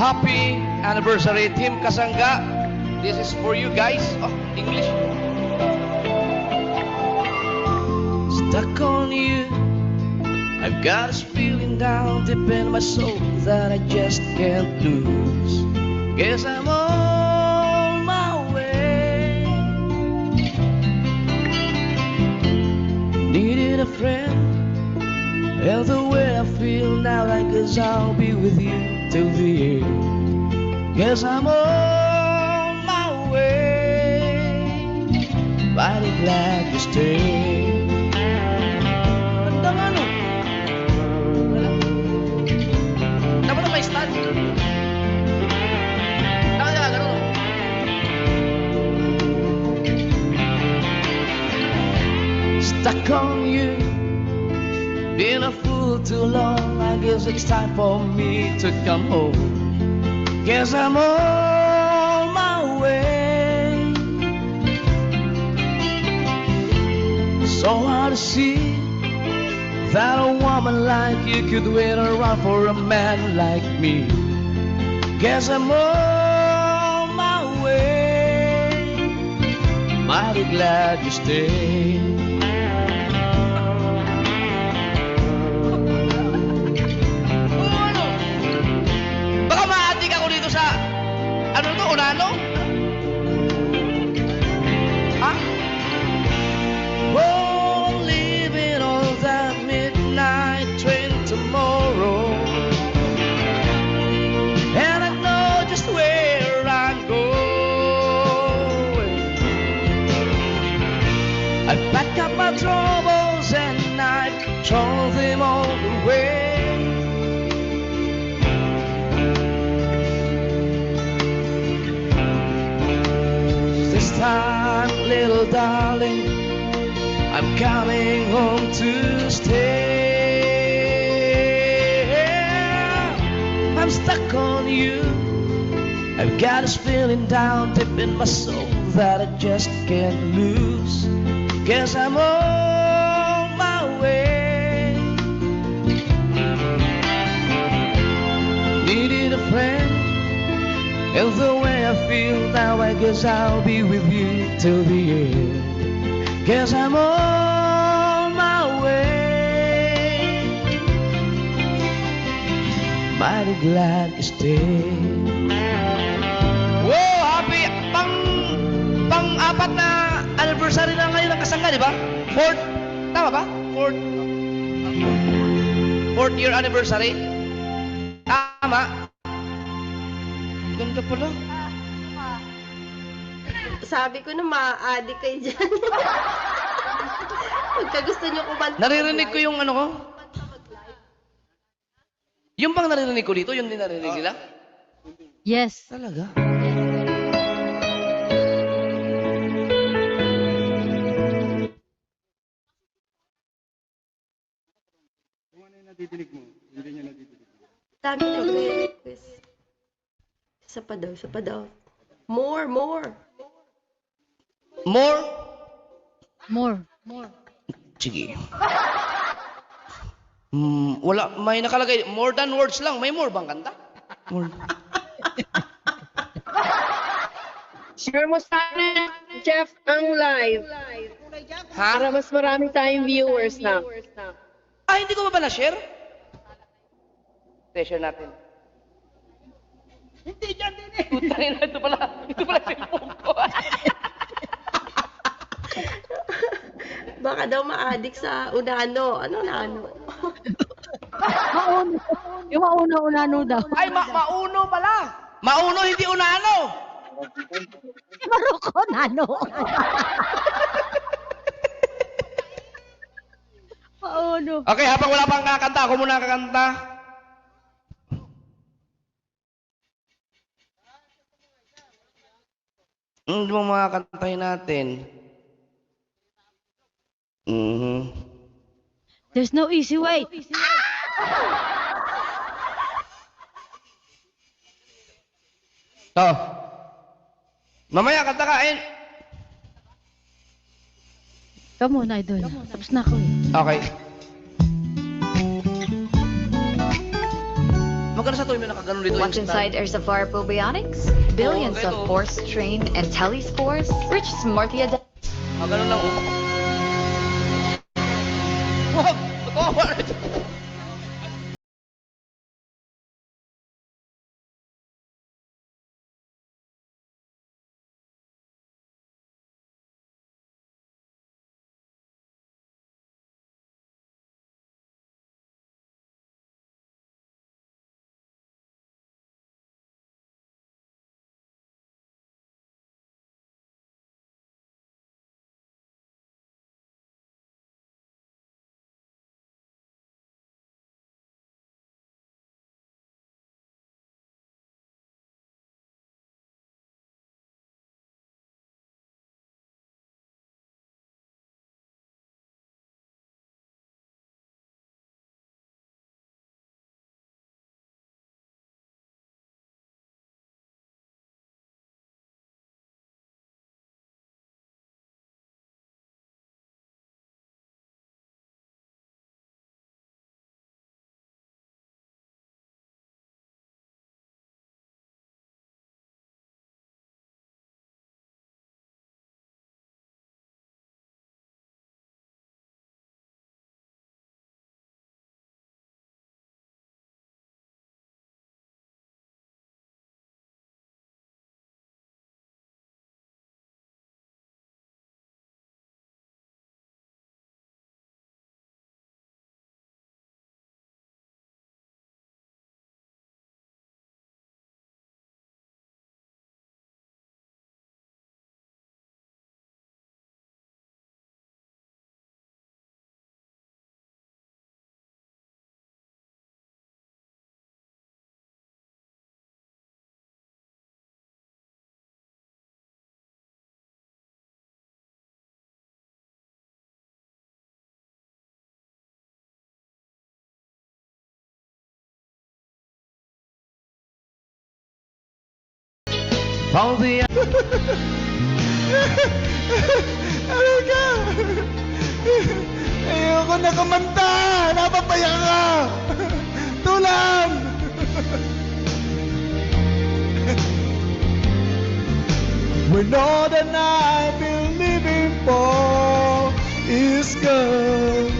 happy anniversary, Team Kasangga. This is for you guys. Oh, English. Stuck on you. I've got this feeling down deep in my soul that I just can't lose. Guess I'm on my way. Needed a friend, and the way I feel now, I guess I'll be with you till the end. Guess I'm on my way. Mighty glad you stayed. Gandang ano? Wala. Dapat na may stand. Ganun. Stuck on you. Been a fool too long. I guess it's time for me to come home. Guess I'm on my way. So hard to see that a woman like you could wait around for a man like me. Guess I'm on my way. Mighty glad you stayed. Baka maadik ako dito sa ano to, Unano? Ha? Oh, leaving on that midnight train tomorrow, and I know just where I'm going. I pack up my troubles and I throw them all away. This time, little darling, I'm coming home to stay. I'm stuck on you. I've got this feeling down deep in my soul that I just can't lose. Guess I'm on my way. Needed a friend, and the way I feel now, I guess I'll be with you till the end. Guess I'm on my way. Mighty glad you stayed. Wow, happy pang-apat na anniversary na ngayon ng Kasangga, di ba? Fourth, tama ba? Fourth year anniversary? Tama. Ganda pala. Sabi ko na ma-addict kayo dyan. Pagka gusto nyo kumanta. Naririnig ko yung ano ko. Yung bang naririnig ko dito, yun din naririnig nila? Yes. Talaga? Kung ano yung natidinig mo, hindi niya natidinig mo. Dami nagre-request. Isa pa daw. More. More? More. Sige. Wala, may nakalagay, more than words lang. May more bang kanta? More. Share mo sana, Jeff, ang live. Ha? Para mas marami tayong viewers na. Ah, hindi ko ba na-share? Share natin. Hindi dyan din eh. Putangin na, ito pala cellphone ko. Baka daw ma-addict sa Unano. Ano na ano? Mauno. Yung mauna-unano daw. Ay, mauno pala. Mauno, hindi unano. Maruko nano. Mauno. Okay, habang wala pang kakanta, ako muna kakanta. Ano bang mga kantahin natin? There's no easy way. To. Mamaya kanta ka. Ikaw muna, idol. Tapos na ako eh. Okay. Magkano sa to yung nakaganon dito? What's inside Erzavar probiotics? Billions okay, of to. pore strain and telespores, rich smartia. Magkano lang, oh. Wag! Totoo! Found the Halika! Ayoko na kumanta! Napapaya ka! Tulang! When all that I've been living for is gone.